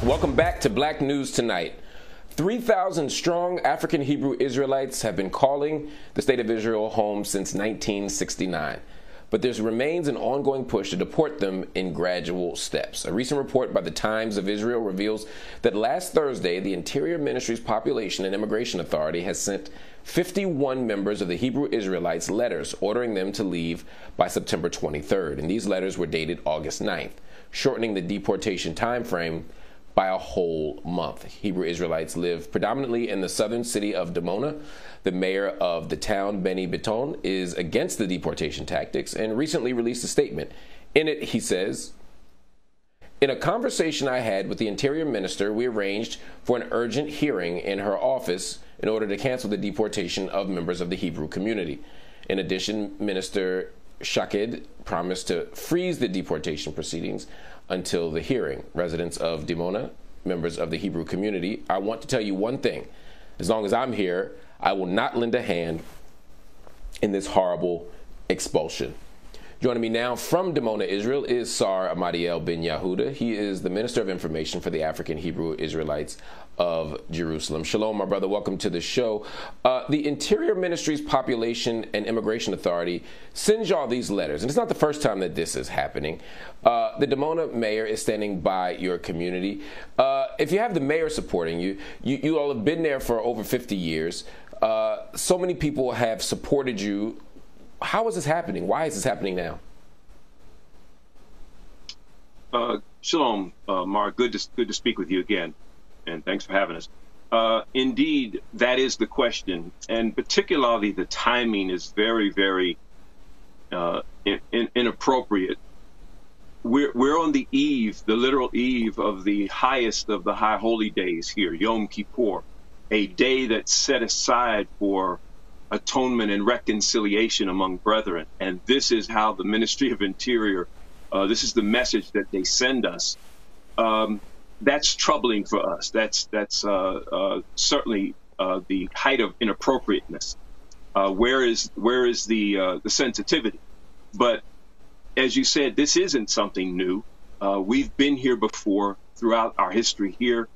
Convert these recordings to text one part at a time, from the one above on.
Welcome back to Black News Tonight. 3,000 strong African Hebrew Israelites have been calling the state of Israel home since 1969. But there remains an ongoing push to deport them in gradual steps. A recent report by the Times of Israel reveals that last Thursday, the Interior Ministry's Population and Immigration Authority has sent 51 members of the Hebrew Israelites letters ordering them to leave by September 23rd. And these letters were dated August 9th, shortening the deportation time frame by a whole month. Hebrew Israelites live predominantly in the southern city of Dimona. The mayor of the town, Benny Beton, is against the deportation tactics and recently released a statement. In it, he says, "In a conversation I had with the Interior Minister, we arranged for an urgent hearing in her office in order to cancel the deportation of members of the Hebrew community. In addition, Minister Shaked promised to freeze the deportation proceedings until the hearing. Residents of Dimona, members of the Hebrew community, I want to tell you one thing. As long as I'm here, I will not lend a hand in this horrible expulsion." Joining me now from Dimona, Israel, is Sar Amadiel Ben Yehuda. He is the Minister of Information for the African Hebrew Israelites of Jerusalem. Shalom, my brother. Welcome to the show. The Interior Ministry's Population and Immigration Authority sends y'all these letters, and it's not the first time that this is happening. The Dimona mayor is standing by your community. If you have the mayor supporting you, you all have been there for over 50 years. So many people have supported you. How is this happening? Why is this happening now? Shalom, Mark. Good to speak with you again, and thanks for having us. Indeed, that is the question, and particularly the timing is very, very inappropriate. We're on the eve, the literal eve of the highest of the high holy days here, Yom Kippur, a day that's set aside for atonement and reconciliation among brethren. And this is how the Ministry of Interior, this is the message that they send us. That's troubling for us. That's certainly the height of inappropriateness. Where is the sensitivity? But as you said, this isn't something new. We've been here before throughout our history here.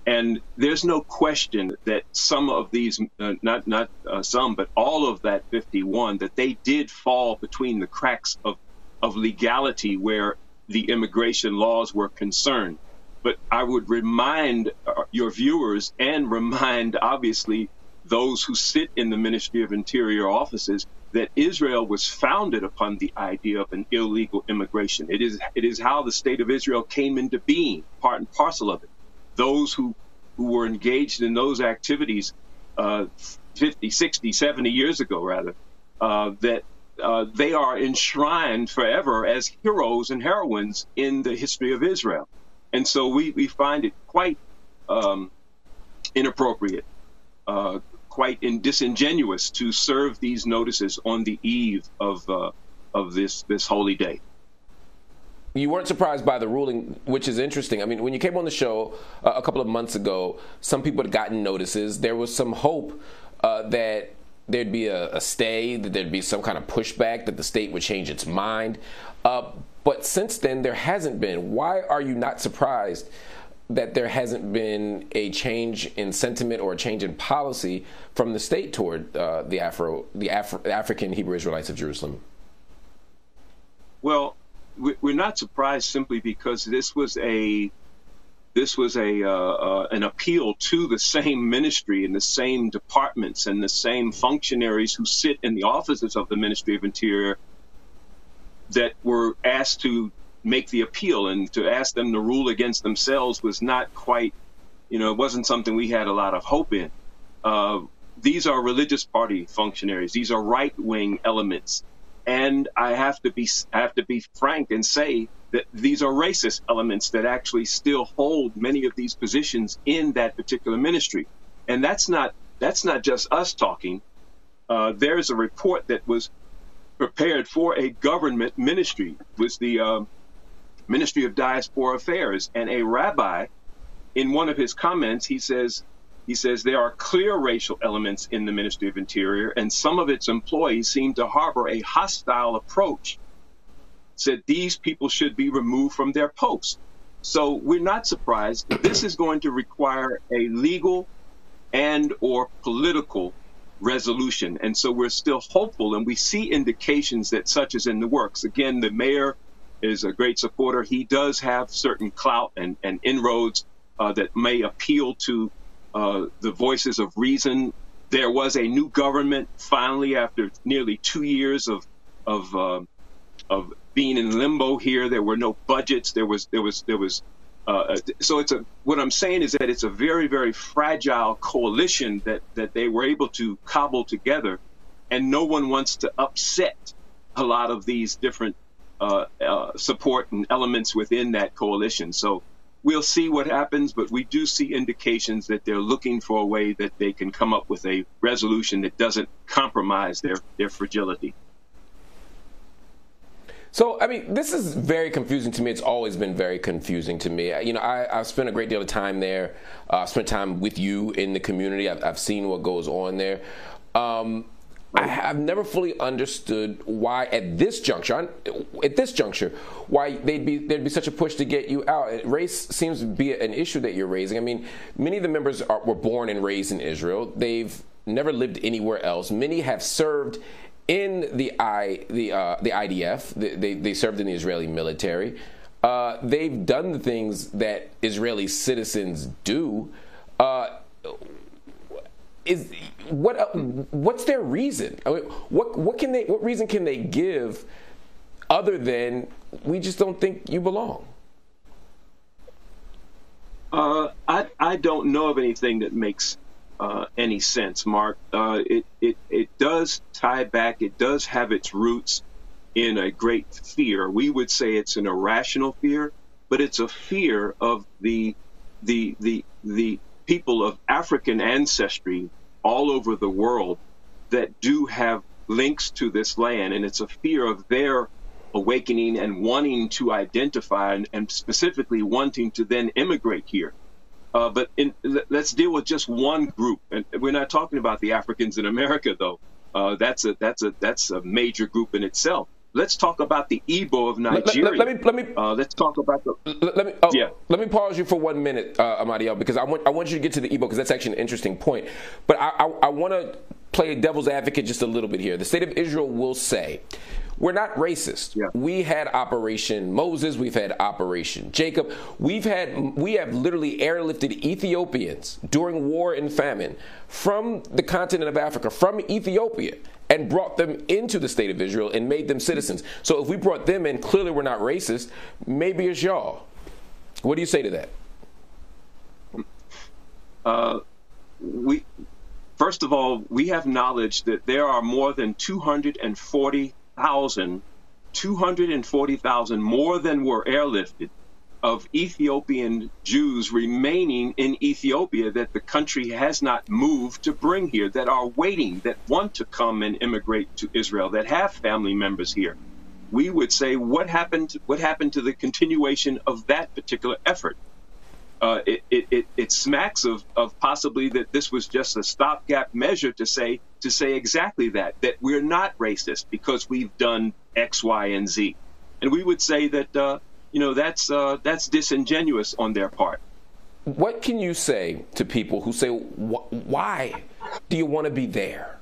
And there's no question that some of these, not some, but all of that 51, that they did fall between the cracks of legality where the immigration laws were concerned. But I would remind your viewers and remind, obviously, those who sit in the Ministry of Interior offices that Israel was founded upon the idea of an illegal immigration. It is how the state of Israel came into being, part and parcel of it. Those who were engaged in those activities 50, 60, 70 years ago, rather, that they are enshrined forever as heroes and heroines in the history of Israel. And so we find it quite inappropriate, quite disingenuous to serve these notices on the eve of this holy day. You weren't surprised by the ruling, which is interesting. I mean, when you came on the show a couple of months ago, some people had gotten notices. There was some hope that there'd be a stay, that there'd be some kind of pushback, that the state would change its mind. But since then, there hasn't been. Why are you not surprised that there hasn't been a change in sentiment or a change in policy from the state toward the African Hebrew Israelites of Jerusalem? Well, we're not surprised simply because this was an appeal to the same ministry and the same departments and the same functionaries who sit in the offices of the Ministry of Interior that were asked to make the appeal, and to ask them to rule against themselves was not quite, it wasn't something we had a lot of hope in. These are religious party functionaries. These are right-wing elements. And I have to be frank and say that these are racist elements that actually still hold many of these positions in that particular ministry. And that's not just us talking. There's a report that was prepared for a government ministry. It was the Ministry of Diaspora Affairs, and a rabbi, in one of his comments, he says there are clear racial elements in the Ministry of Interior, and some of its employees seem to harbor a hostile approach. Said these people should be removed from their posts. So we're not surprised. This is going to require a legal and or political resolution. And so we're still hopeful, and we see indications that such is in the works. Again, the mayor is a great supporter. He does have certain clout and inroads that may appeal to the voices of reason. There was a new government finally after nearly 2 years of being in limbo here. There were no budgets. So what I'm saying is that it's a very, very fragile coalition that they were able to cobble together, and no one wants to upset a lot of these different support and elements within that coalition. So we'll see what happens, but we do see indications that they're looking for a way that they can come up with a resolution that doesn't compromise their fragility. So, I mean, this is very confusing to me. It's always been very confusing to me. You know, I've spent a great deal of time there. I've spent time with you in the community. I've seen what goes on there. I've never fully understood why at this juncture, why there'd be such a push to get you out. Race seems to be an issue that you're raising. I mean, many of the members were born and raised in Israel. They've never lived anywhere else. Many have served in the IDF. They served in the Israeli military. They've done the things that Israeli citizens do. What's their reason? I mean, what reason can they give other than we just don't think you belong? I don't know of anything that makes any sense, Mark. It does tie back. It does have its roots in a great fear. We would say it's an irrational fear, but it's a fear of the people of African ancestry all over the world that do have links to this land, and it's a fear of their awakening and wanting to identify and specifically wanting to then immigrate here. But let's deal with just one group, and we're not talking about the Africans in America, though. That's a major group in itself. Let's talk about the Igbo of Nigeria. Let's talk about the. Let me pause you for 1 minute, Amadiel, because I want you to get to the Igbo because that's actually an interesting point. But I want to play devil's advocate just a little bit here. The state of Israel will say, we're not racist. Yeah. We had Operation Moses. We've had Operation Jacob. We have literally airlifted Ethiopians during war and famine from the continent of Africa, from Ethiopia, and brought them into the state of Israel and made them citizens. So if we brought them in, clearly we're not racist. Maybe it's y'all. What do you say to that? First of all, we have knowledge that there are more than 240,000 more than were airlifted of Ethiopian Jews remaining in Ethiopia that the country has not moved to bring here, that are waiting, that want to come and immigrate to Israel, that have family members here. We would say, what happened to the continuation of that particular effort? It smacks of possibly that this was just a stopgap measure to say exactly that we're not racist because we've done X, Y, and Z. And we would say that that's disingenuous on their part. What can you say to people who say, why do you want to be there?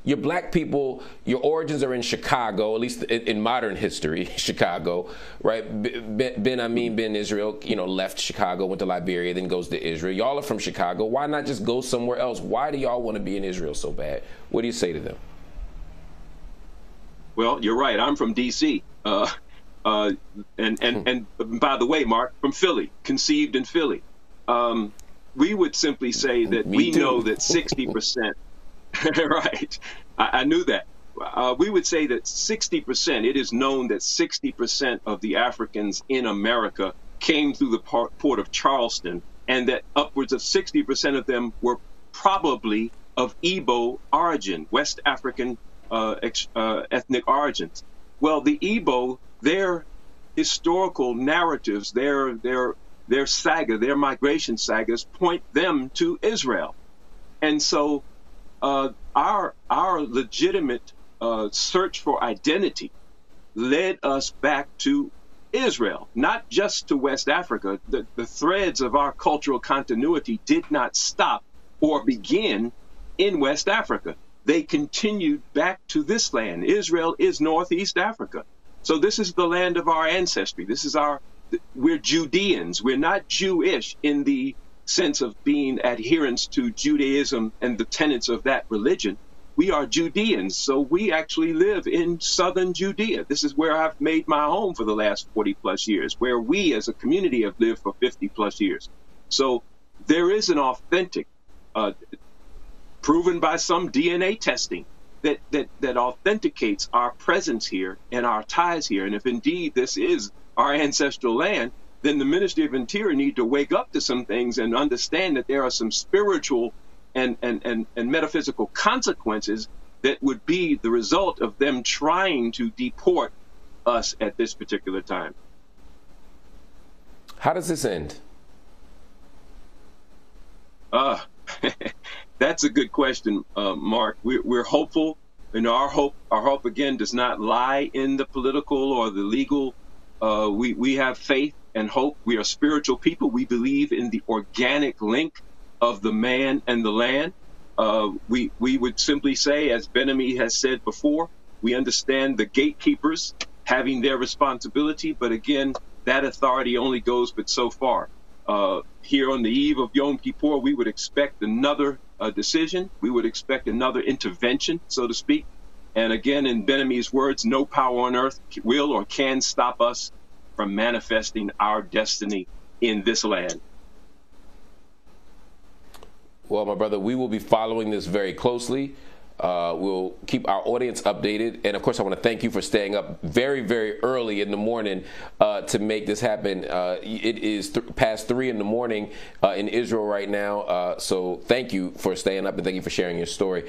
You're black people, your origins are in Chicago, at least in modern history, Chicago, right? Ben Amin Ben Israel, left Chicago, went to Liberia, then goes to Israel. Y'all are from Chicago. Why not just go somewhere else? Why do y'all want to be in Israel so bad? What do you say to them? Well, you're right. I'm from D.C. And by the way, Mark, from Philly, conceived in Philly. We would simply say that we know that 60%. Right. I knew that. We would say that 60%, it is known that 60% of the Africans in America came through the port of Charleston, and that upwards of 60% of them were probably of Igbo origin, West African ethnic origins. Well, the Igbo, their historical narratives, their saga, their migration sagas point them to Israel. And so our legitimate search for identity led us back to Israel, not just to West Africa. The threads of our cultural continuity did not stop or begin in West Africa. They continued back to this land. Israel is Northeast Africa. So this is the land of our ancestry. We're Judeans. We're not Jewish in the sense of being adherents to Judaism and the tenets of that religion. We are Judeans, so we actually live in southern Judea. This is where I've made my home for the last 40 plus years, where we as a community have lived for 50 plus years. So there is an authentic, proven by some DNA testing, that authenticates our presence here and our ties here. And if indeed this is our ancestral land, then the Ministry of Interior need to wake up to some things and understand that there are some spiritual and metaphysical consequences that would be the result of them trying to deport us at this particular time. How does this end? That's a good question, Mark. We're hopeful, and our hope again does not lie in the political or the legal. We have faith and hope. We are spiritual people. We believe in the organic link of the man and the land. We would simply say, as Ben-Ami has said before, we understand the gatekeepers having their responsibility, but again, that authority only goes but so far. Here on the eve of Yom Kippur, we would expect another decision. We would expect another intervention, so to speak. And again, in Ben-Ami's words, no power on earth will or can stop us from manifesting our destiny in this land. Well, my brother, we will be following this very closely. We'll keep our audience updated. And, of course, I want to thank you for staying up very, very early in the morning to make this happen. It is past 3 in the morning in Israel right now. So thank you for staying up and thank you for sharing your story.